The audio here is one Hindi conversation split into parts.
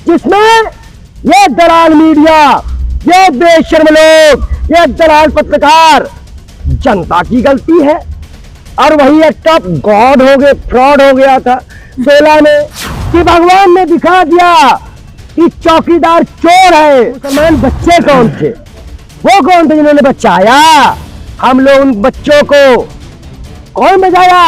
जिसमें ये दलाल मीडिया, ये बेशर्म लोग, ये दलाल पत्रकार जनता की गलती है। और वही एक टॉप गॉड हो गए, फ्रॉड हो गया था 16 में कि भगवान ने दिखा दिया कि चौकीदार चोर है। मुसलमान बच्चे कौन थे? वो कौन थे जिन्होंने बचाया हम लोग? उन बच्चों को कौन बचाया?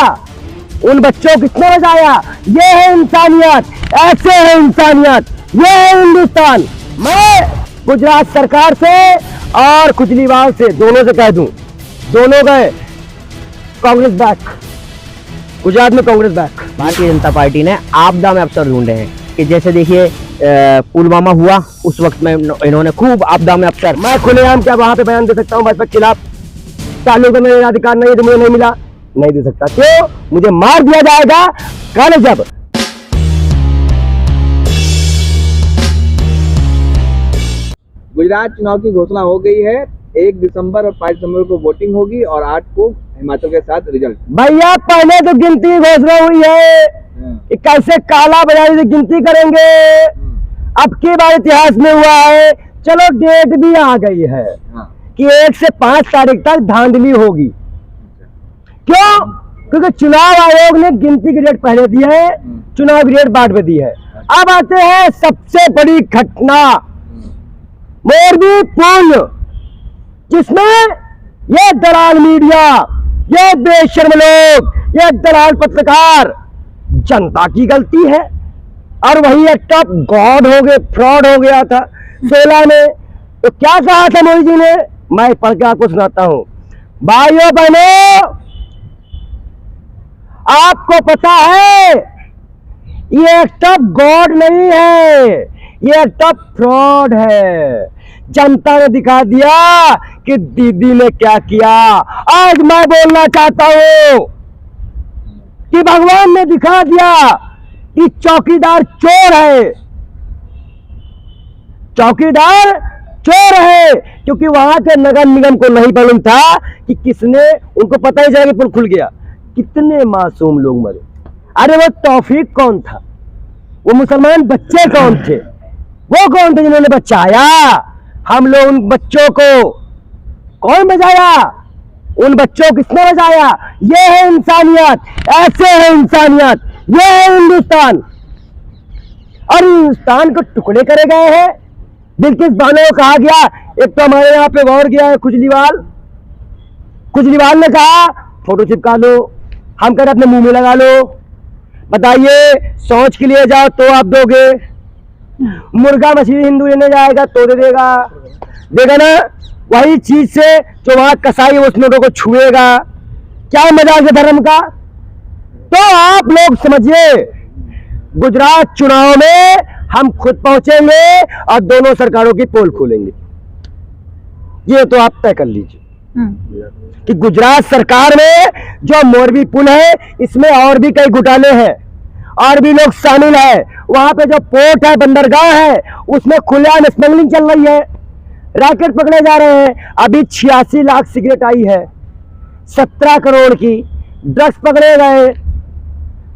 उन बच्चों को किसने बचाया? ये है इंसानियत, ऐसे है इंसानियत, ये है हिंदुस्तान। मैं गुजरात सरकार से और केजरीवाल से, दोनों से कह दूं, दोनों गए कांग्रेस बैक, गुजरात में कांग्रेस बैक। भारतीय जनता पार्टी ने आपदा में अवसर ढूंढे हैं कि जैसे देखिए पुलवामा हुआ, उस वक्त में इन्होंने खूब आपदा में अवसर। मैं खुलेआम क्या वहां पे बयान दे सकता हूँ भाजपा के खिलाफ? चालू करने का अधिकार नहीं है तो मुझे नहीं मिला, नहीं दे सकता। क्यों? मुझे मार दिया जाएगा कल जब गुजरात चुनाव की घोषणा हो गई है। 1 दिसंबर और 5 दिसंबर को वोटिंग होगी और 8 को हिमाचल के साथ रिजल्ट। भैया पहले तो गिनती घोषणा हुई है कि कैसे काला बाजारी से गिनती करेंगे। अब की बार इतिहास में हुआ है, चलो डेट भी आ गई है कि 1 से 5 तारीख तक धांधली होगी। क्यों? क्योंकि चुनाव आयोग ने गिनती की डेट पहले दी है, चुनाव की डेट बाद में दी है। अब आते हैं सबसे बड़ी घटना, मोरबी पुल, जिसमें ये दलाल मीडिया, ये बेशर्म लोग, ये दलाल पत्रकार जनता की गलती है। और वही एक टॉप गॉड हो गए, फ्रॉड हो गया था 16 में। तो क्या कहा था मोदी जी ने? मैं पढ़ के आपको सुनाता हूं। भाइयों बहनों, आपको पता है ये एक टॉप गॉड नहीं है, ये एक टॉप फ्रॉड है। जनता ने दिखा दिया कि दीदी ने क्या किया। आज मैं बोलना चाहता हूं कि भगवान ने दिखा दिया कि चौकीदार चोर है, चौकीदार चोर है। क्योंकि वहां के नगर निगम को नहीं मालूम था कि किसने, उनको पता ही चला कि पुल खुल गया, कितने मासूम लोग मरे। अरे वो तौफीक कौन था? वो मुसलमान बच्चे कौन थे? वो कौन थे जिन्होंने बचाया हम लोग? उन बच्चों को कौन बचाया? उन बच्चों को किसने बचाया? ये है इंसानियत, ऐसे है इंसानियत, ये है हिंदुस्तान। और हिंदुस्तान को टुकड़े करे गए हैं। दिल किस बहाने को कहा गया? एक तो हमारे यहाँ पे गौर किया है केजरीवाल ने कहा फोटो चिपका लो, हम कह रहे अपने मुंह में लगा लो। बताइए, शौच के लिए जाओ तो आप दोगे, मुर्गा मछली हिंदू लेने जाएगा तो दे देगा ना। वही चीज से जो वहां कसाई उस नोटों को छुएगा। क्या मजाक है धर्म का? तो आप लोग समझिए, गुजरात चुनाव में हम खुद पहुंचेंगे और दोनों सरकारों की पोल खोलेंगे। ये तो आप तय कर लीजिए कि गुजरात सरकार में जो मोरबी पुल है, इसमें और भी कई घोटाले हैं, और भी लोग शामिल है। वहां पे जो पोर्ट है, बंदरगाह है, उसमें खुलेआम स्मगलिंग चल रही है, रैकेट पकड़े जा रहे हैं। अभी 86 लाख सिगरेट आई है, 17 करोड़ की ड्रग्स पकड़े गए,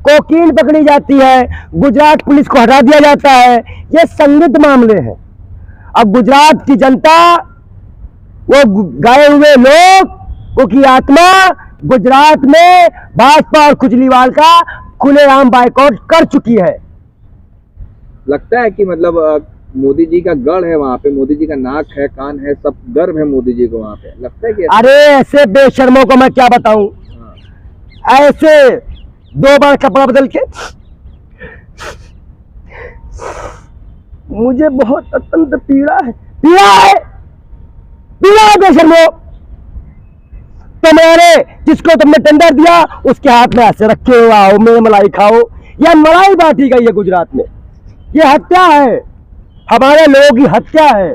कोकीन पकड़ी जाती है, गुजरात पुलिस को हटा दिया जाता है। ये संदिग्ध मामले हैं। अब गुजरात की जनता, वो गए हुए लोग की आत्मा गुजरात में भाजपा और केजरीवाल का खुलेआम बाइकआउट कर चुकी है। लगता है कि मतलब मोदी जी का गढ़ है वहाँ पे, मोदी जी का नाक है, कान है, सब गर्व है मोदी जी को वहाँ पे। लगता है कि अरे ऐसे बेशर्मों को मैं क्या बताऊं, ऐसे 2 बार कपड़ा बदल के मुझे बहुत अत्यंत पीड़ा है बेशर्मो। तुम्हारे जिसको तुमने टेंडर दिया उसके हाथ में ऐसे रखे हुआ हो, मेरे मलाई खाओ। या मलाई बांटी गई है गुजरात में। ये हत्या है, हमारे लोगों की हत्या है।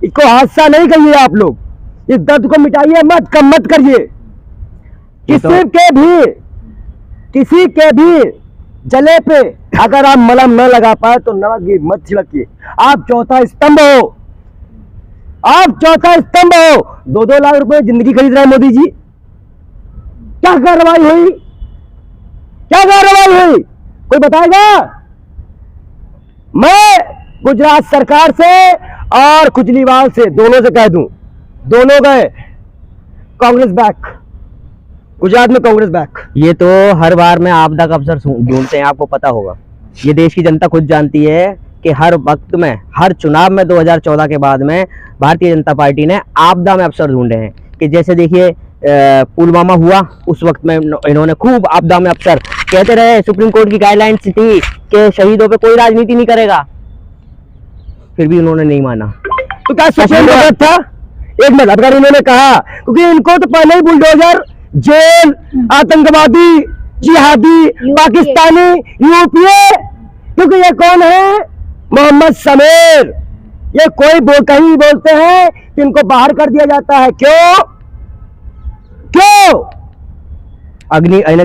इसको हादसा नहीं कहिए आप लोग, इस दर्द को मिटाइए मत, कम मत करिए। किसी के भी जले पे अगर आप मलम न लगा पाए तो नमक मत छिड़किए। आप चौथा स्तंभ हो, आप चौथा स्तंभ हो। 2-2 लाख रुपए जिंदगी खरीद रहे हैं मोदी जी। क्या कार्रवाई हुई? क्या कार्रवाई हुई? कोई बताएगा? मैं गुजरात सरकार से और केजरीवाल से, दोनों से कह दूं, दोनों गए कांग्रेस बैक, गुजरात में कांग्रेस बैक। ये तो हर बार में आपदा का अवसर ढूंढते हैं, आपको पता होगा। ये देश की जनता खुद जानती है कि हर वक्त में, हर चुनाव में 2014 के बाद में भारतीय जनता पार्टी ने आपदा में अवसर ढूंढे हैं। कि जैसे देखिए पुलवामा हुआ, उस वक्त में इन्होंने खूब आपदा में अवसर, कहते रहे सुप्रीम कोर्ट की गाइडलाइंस थी कि शहीदों पे कोई राजनीति नहीं करेगा, फिर भी उन्होंने नहीं माना। तो क्या सुप्रीम कोर्ट था? एक मिनट, अगर इन्होंने कहा, क्योंकि इनको तो पहले ही बुलडोजर, जेल, आतंकवादी, जिहादी, पाकिस्तानी, यूपीए, क्योंकि ये कौन है? मोहम्मद समीर। ये कोई कहीं बोलते हैं कि इनको बाहर कर दिया जाता है, क्यों?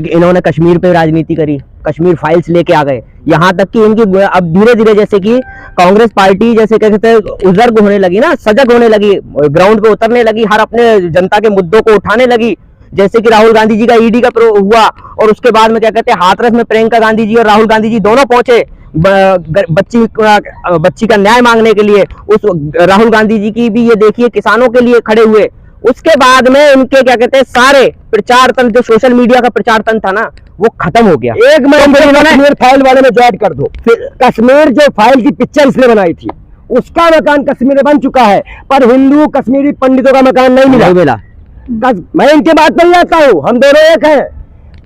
इन्होंने कश्मीर पे राजनीति करी, कश्मीर फाइल्स लेके आ गए, यहाँ तक कि इनकी अब धीरे धीरे जैसे कि कांग्रेस पार्टी जैसे कहते हैं उजर्ग होने लगी ना, सजग होने लगी, ग्राउंड पे उतरने लगी, हर अपने जनता के मुद्दों को उठाने लगी। जैसे कि राहुल गांधी जी का ईडी का हुआ, और उसके बाद में क्या कहते हैं हाथरस में प्रियंका गांधी जी और राहुल गांधी जी दोनों पहुंचे बच्ची का न्याय मांगने के लिए। उस राहुल गांधी जी की भी ये देखिए किसानों के लिए खड़े हुए। उसके बाद में इनके क्या कहते हैं सारे प्रचार तंत्र, जो सोशल मीडिया का प्रचार तंत्र था ना, वो खत्म हो गया। एक मिनट, कश्मीर फाइल वाले में ज्वाइन कर दो। फिर कश्मीर जो फाइल की पिक्चर इसने बनाई थी, उसका मकान कश्मीर में बन चुका है, पर हिंदू कश्मीरी पंडितों का मकान नहीं मिला। मैं इनके बात नहीं आता हूँ, हम दोनों एक हैं,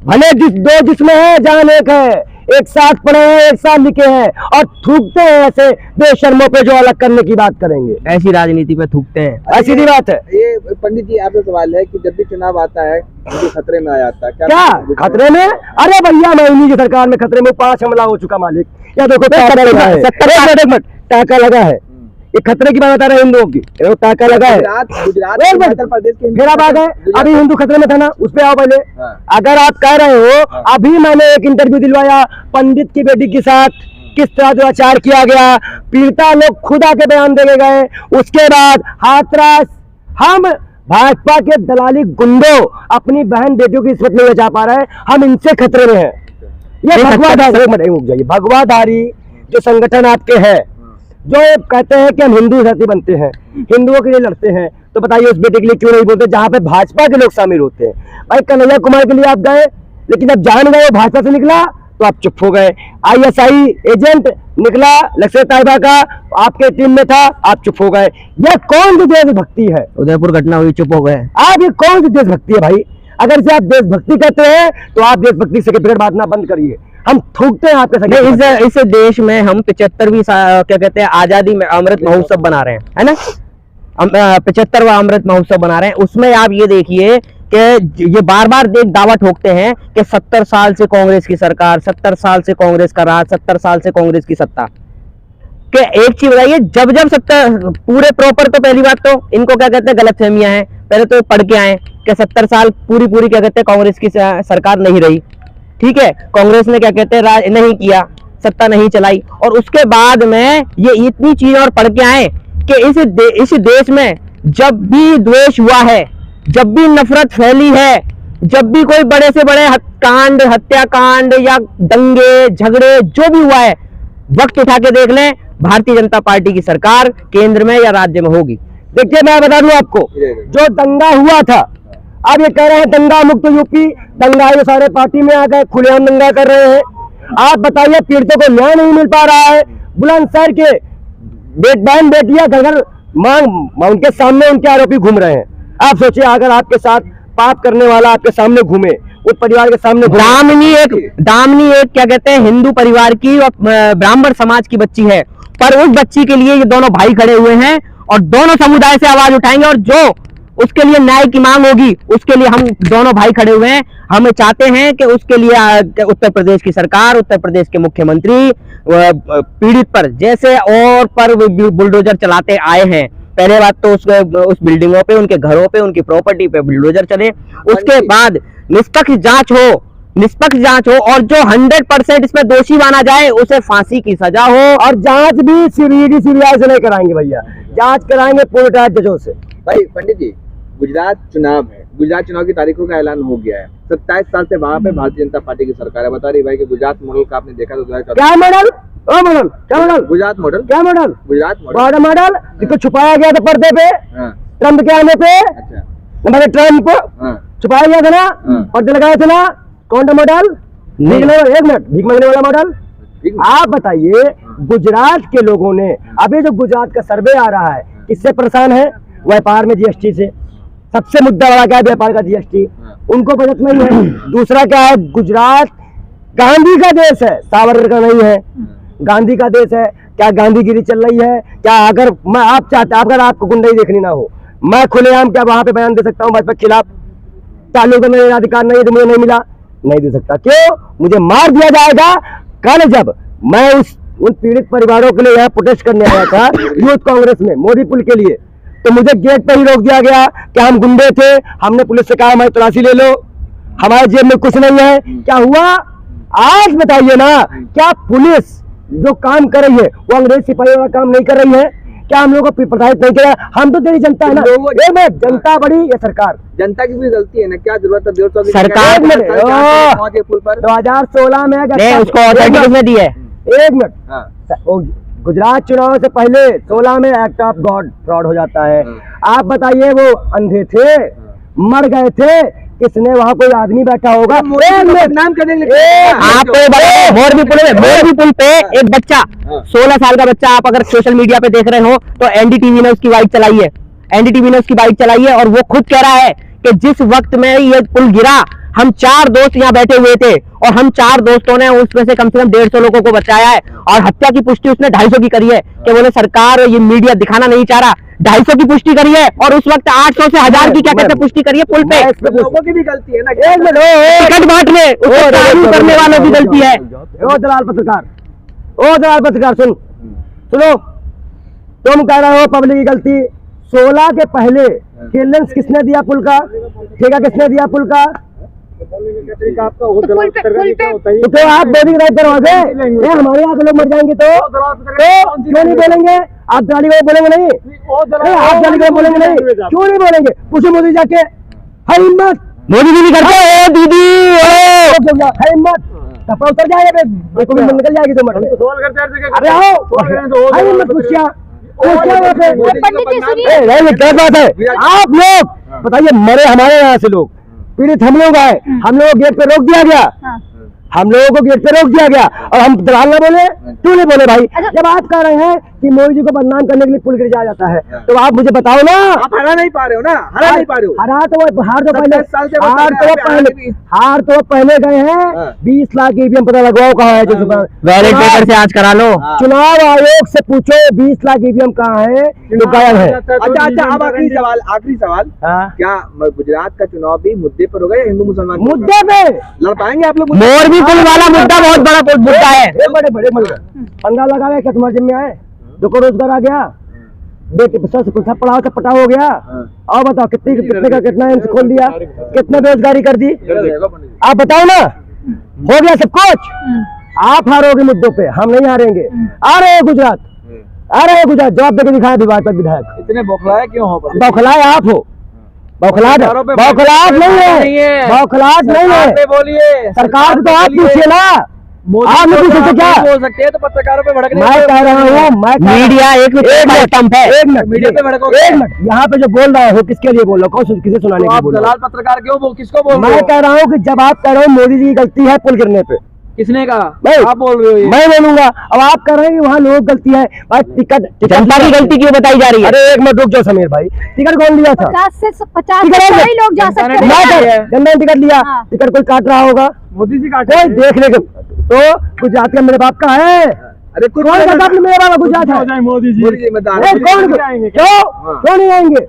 भले दो जिसमें है जान एक है, एक साथ पढ़े हैं, एक साथ लिखे हैं, और थूकते हैं ऐसे बेशर्मों पे जो अलग करने की बात करेंगे। ऐसी राजनीति पे थूकते हैं, ऐसी ही बात है। ये पंडित जी आपसे सवाल है कि जब भी चुनाव आता है तो खतरे में आ जाता है, क्या खतरे में? अरे भैया, मैं इन्हीं की सरकार में खतरे में 5 हमला हो चुका मालिक। या देखो टाका लगा है, 70 टाका लगा है, ये खतरे की बात बता रहे हैं हिंदुओं की, टाका लगा है। गुजरात उत्तर प्रदेश के फिर आप आ गए, अभी हिंदू खतरे में था ना, उस पे आओ पहले। अगर आप कह रहे हो, अभी मैंने एक इंटरव्यू दिलवाया पंडित की बेटी के साथ, किस तरह दुराचार किया गया, पीड़िता लोग खुद आके बयान देके गए। उसके बाद हाथरस, हम भाजपा के दलाली गुंडों अपनी बहन बेटियों की इज्जत नहीं बचा पा रहे हैं, हम इनसे खतरे में हैं। ये भगवाधारी जो संगठन आपके हैं, जो कहते हैं कि हम हिंदू धरती बनते हैं, हिंदुओं के लिए लड़ते हैं, तो बताइए उस बेटे के लिए क्यों नहीं बोलते जहां पे भाजपा के लोग शामिल होते हैं? भाई कन्हैया कुमार के लिए आप गए, लेकिन जब जान गए भाजपा से निकला तो आप चुप हो गए। ISI एजेंट निकला लक्ष्य ताइबा का, आपके टीम में था, आप चुप हो गए। यह कौन सी देशभक्ति है? उदयपुर घटना हुई, चुप हो गए आप। ये कौन सी देशभक्ति है भाई? अगर से आप देशभक्ति करते हैं तो आप देशभक्ति से फिर बात ना बंद करिए, हम थूकते हैं आपके साथ। इस देश में हम 75वीं क्या कहते हैं आजादी में अमृत महोत्सव बना रहे हैं, है ना, 75वां अमृत महोत्सव बना रहे हैं। उसमें आप ये देखिए कि ये बार बार दावा ठोकते हैं कि 70 साल से कांग्रेस की सरकार, 70 साल से कांग्रेस का राज, 70 साल से कांग्रेस की सत्ता। कि एक चीज बताइए, जब 70 पूरे प्रॉपर, तो पहली बात तो इनको क्या कहते हैं गलतफहमियां हैं, पहले तो पढ़ के आए कि 70 साल पूरी क्या कहते हैं कांग्रेस की सरकार नहीं रही, ठीक है, कांग्रेस ने क्या कहते हैं राज नहीं किया, सत्ता नहीं चलाई। और उसके बाद में ये इतनी चीज और पढ़ के आए कि इस देश में जब भी द्वेष हुआ है, जब भी नफरत फैली है, जब भी कोई बड़े से बड़े कांड, हत्याकांड या दंगे झगड़े जो भी हुआ है, वक्त उठा के देख लें, भारतीय जनता पार्टी की सरकार केंद्र में या राज्य में होगी। देखिए मैं बता दूं आपको, जो दंगा हुआ था, अब ये कह रहे हैं दंगा मुक्त यूपी, दंगा ये सारे पार्टी में आ गए, खुलेआम दंगा कर रहे हैं। आप बताइए, पीड़ितों को न्याय नहीं मिल पा रहा है। बुलंदशहर के बहन बेटियां घर मांग उनके सामने उनके आरोपी घूम रहे हैं। आप सोचिए, अगर आपके साथ पाप करने वाला आपके सामने घूमे, उस परिवार के सामने, दामिनी एक क्या कहते हैं हिंदू परिवार की और ब्राह्मण समाज की बच्ची है, पर उस बच्ची के लिए ये दोनों भाई खड़े हुए हैं और दोनों समुदाय से आवाज उठाएंगे, और जो उसके लिए न्याय की मांग होगी उसके लिए हम दोनों भाई खड़े हुए हैं। हम चाहते हैं कि उसके लिए उत्तर प्रदेश की सरकार, उत्तर प्रदेश के मुख्यमंत्री पीड़ित पर जैसे और पर बुलडोजर चलाते आए हैं, पहले बात तो उस बिल्डिंगों पे, उनके घरों पे, उनकी प्रॉपर्टी पे बुलडोजर चले, उसके बाद निष्पक्ष जांच हो और जो 100% इसमें दोषी माना जाए उसे फांसी की सजा हो। और जांच भी सीबीआई से नहीं कराएंगे भैया, जांच कराएंगे पूरे टाइप जजों से। भाई पंडित जी, गुजरात चुनाव है, गुजरात चुनाव की तारीखों का ऐलान हो गया है, 27 साल से वहां पे भारतीय जनता पार्टी की सरकार है। बता रही भाई कि गुजरात मॉडल का आपने देखा तो क्या मॉडल? ओ मॉडल, क्या मॉडल, गुजरात मॉडल, क्या model, Gujarat model. Border model जिसको छुपाया गया था पर्दे पे हाँ, ट्रम्प के आने पे, अच्छा, हमारे ट्रम्प हाँ, छुपाया गया था ना, पर्दे लगाए थे ना, कौन सा मॉडल, नहीं। एक मिनट, भीख मांगने वाला मॉडल। ठीक है। आप बताइए गुजरात के लोगों ने, अभी जो गुजरात का सर्वे आ रहा है किससे परेशान है? व्यापार में जीएसटी से। सबसे मुद्दा बड़ा क्या है? व्यापार का जीएसटी। उनको बजट नहीं है। दूसरा क्या है? गुजरात गांधी का देश है, सावरकर का नहीं है। गांधी का देश है। क्या गांधीगिरी चल रही है? क्या अगर मैं आप चाहते, अगर आपको गुंडाई देखनी ना हो, मैं खुलेआम क्या वहां पे बयान दे सकता हूँ भाजपा के खिलाफ? चालू का मेरा अधिकार नहीं है तो मुझे नहीं मिला, नहीं दे सकता। क्यों? मुझे मार दिया जाएगा। कल जब मैं उन पीड़ित परिवारों के लिए यहाँ प्रोटेस्ट करने आया था यूथ कांग्रेस में मोदी पुल के लिए, तो मुझे गेट पर ही रोक दिया गया कि हम गुंडे थे। हमने पुलिस से कहा हमारी तलाशी ले लो, हमारे जेब में कुछ नहीं है। क्या हुआ? आज बताइए ना, क्या पुलिस जो काम कर रही है वो अंग्रेज सिपाही वाला काम नहीं कर रही है? क्या हम लोगों को प्रताड़ित नहीं किया? हम तो तेरी जनता है ना। एक मिनट, जनता बड़ी या सरकार? जनता की भी गलती है ना, क्या जरूरत है 150 सरकार की? में- पहुंचे पुल पर। 2016 में नहीं, उसको ऑथोरिटी किसने दी है? एक मिनट, हाँ, वो गुजरात चुनाव से पहले 16 में एक्ट ऑफ गॉड फ्रॉड हो जाता है। आप बताइए, वो अंधे थे, मर गए थे, किसने वहाँ कोई आदमी बैठा होगा? नाम कर देंगे। आपको ये बताओ, मोरबी पुल पे एक बच्चा, 16 साल का बच्चा, आप अगर सोशल मीडिया पे देख रहे हो तो एनडीटीवी ने उसकी बाइक चलाई है, एनडीटीवी ने उसकी बाइक चलाई है, और वो खुद कह रहा है कि जिस वक्त में ये पुल गिरा, हम 4 दोस्त यहाँ बैठे हुए थे और हम 4 दोस्तों ने उसमें से कम 150 लोगों को बचाया है, और हत्या की पुष्टि उसने 250 की करी है कि बोले सरकार ये मीडिया दिखाना नहीं चाह रहा। 250 की पुष्टि करी है, और उस वक्त 800 से 1000 की क्या कहते हैं पुष्टि करी है पुल पे। लोगों की भी गलती है ना। एक मिनट, टिकट बांटने, उसको चालू करने वालों की गलती है। ओ दलाल पत्रकार, ओ दलाल पत्रकार, सुनो, तुम कह रहे हो पब्लिक की गलती। 16 के पहले क्लियरेंस किसने दिया पुल का? ठेका किसने दिया पुल का? तो आप बोली राइट करवाओगे? हमारे यहाँ के लोग मर जाएंगे तो क्यों नहीं बोलेंगे? आप गाली को बोलेंगे नहीं? आप गाली को बोलेंगे नहीं? क्यों नहीं बोलेंगे? पूछो मोदी जाके, है हिम्मत? मोदी जी नहीं करते, ओ दीदी ओ। है हिम्मत? कपड़ा उतर जाएगा, निकल जाएगी तो मर। अरे आओ, है हिम्मत? पूछिया वहाँ पे क्या बात है? आप लोग बताइए, मरे हमारे यहाँ से लोग, पीड़ित हम लोग आए, हम लोगों को गेट पे रोक दिया गया, हम लोगों को गेट पे रोक दिया गया, और हम दलाल ना बोले? क्यों नहीं बोले भाई? जब आप कह रहे हैं कि मोदी जी को बदनाम करने के लिए पुल गिर जाता है, तो आप मुझे बताओ ना। आप हरा नहीं पा रहे हो ना, हरा नहीं पा रहे हो। हार तो पहले 27 साल से बता रहे हैं, हार तो पहले गए हैं। 20 लाख ईवीएम पता लगवाओ कहाँ है? जो बैलेट पेपर से आज करा लो। चुनाव आयोग से पूछो 20 लाख ईवीएम कहाँ है जो गायब है। अच्छा, अब आखिरी सवाल, हाँ? क्या गुजरात का चुनाव भी मुद्दे पर होगा या हिंदू मुसलमान मुद्दे पे लड़ पाएंगे आप लोग? मोरबी पुल वाला मुद्दा बहुत बड़ा मुद्दा है। बड़े पंगा लगा गया, क्या तुम्हारे जिम्मे आए? जो को रोजगार आ गया, बेटे पढ़ाओ से पटा हो गया। और बताओ कितने का कितना एम्स खोल दिया, कितने बेरोजगारी कर दी? आप बताओ ना, हो गया सब कुछ। आप हारोगे मुद्दों पे, हम नहीं हारेंगे। आ रहे हैं गुजरात, आ रहे हैं गुजरात, जवाब देकर दिखाया भाजपा विधायक। इतने बौखलाए क्यों हो? बौखलाए आप हो, बौखलाहट नहीं है, बौखलाहट नहीं है। बोलिए, सरकार तो आप पूछिए ना, आप नहीं पूछ सकते क्या? बोल सकते हैं तो पत्रकारों पे भड़कने। मैं कह रहा हूँ, मीडिया एक स्तंभ है। एक मिनट, मीडिया पे भड़कोगे? एक मिनट, यहाँ पे जो बोल रहा हो किसके लिए बोल रहा हो? कौन किसे सुनाने के लिए आप बोल रहा दलाल पत्रकार क्यों किसको बोल हूँ? रहे मैं हो? कह रहा हूँ कि जब आप कह रहे हो मोदी जी की गलती है पुल गिरने पे, किसने कहा? नहीं, आप बोल रहे हो ये? मैं बोलूंगा। अब आप कह रहे हैं कि वहाँ लोग गलती है भाई। टिकट जनता की गलती क्यों बताई जा रही है? अरे एक मिनट रुक जाओ समीर भाई, टिकट कौन लिया था? 50 से टिकट है? कई लोग जा सकते जनता ने हैं। जनता ने टिकट लिया, हाँ। टिकट कोई काट रहा होगा? मोदी जी कोई देख ले तो गुजरात का मेरे बाप का है। अरे कुछ कौन कहता है मेरा बाप गुजरात है? मोदी जी मतदान कौन? क्यों नहीं आएंगे?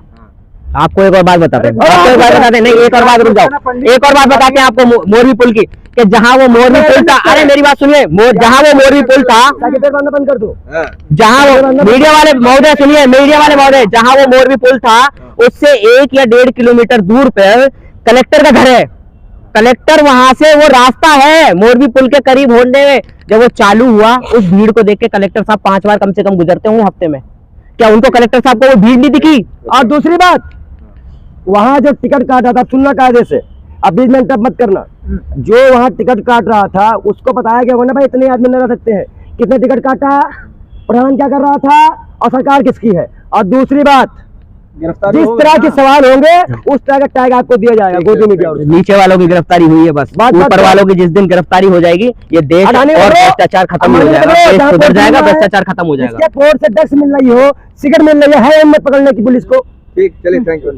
आपको एक और बात बताते हैं, आपको एक बात बताते हैं, नहीं एक और बात रुक जाओ, एक और बात बताते हैं आपको मोरबी पुल की, कि जहाँ वो मोरबी पुल था, अरे मेरी बात सुनिए, जहाँ वो मोरबी पुल था, बंद कर दो। जहाँ वो मीडिया वाले महोदय सुनिए, मीडिया वाले महोदय, जहाँ वो मोरबी पुल था उससे 1 या 1.5 किलोमीटर दूर पर कलेक्टर का घर है। कलेक्टर वहां से वो रास्ता है मोरबी पुल के करीब होने में। जब वो चालू हुआ, उस भीड़ को देख के कलेक्टर साहब 5 बार कम से कम गुजरते होंगे हफ्ते में। क्या उनको कलेक्टर साहब को वो भीड़ नहीं दिखी? और दूसरी बात, वहां जो टिकट काटा था, सुनना कायदे से, अब बीच में इंटरप्ट मत करना, जो वहां टिकट काट रहा था उसको बताया गया होगा ना भाई इतने आदमी न रह सकते हैं, कितने टिकट काटा, प्रधान क्या कर रहा था और सरकार किसकी है। और दूसरी बात, गिरफ्तारी जिस हो तरह गई के ना? सवाल होंगे उस तरह का टैग आपको दिया जाएगा ठीक है, गोदी मीडिया। नीचे वालों की गिरफ्तारी हुई है बस, बात ऊपर बात- वालों की जिस दिन गिरफ्तारी हो जाएगी ये देश और अडानी बोलो, भ्रष्टाचार खत्म हो अंबानी जाएगा, बोलो, देश जहाँ सुधर पर जाएगा, भी है, भ्रष्टाचार खत्म हो जाएगा। जिसके पोर्ट से ड्रग्स मिल रही हो, सिगरेट मिल रही है इनमें पकड़ने की पुलिस को। ठीक, चलिए, थैंक यू।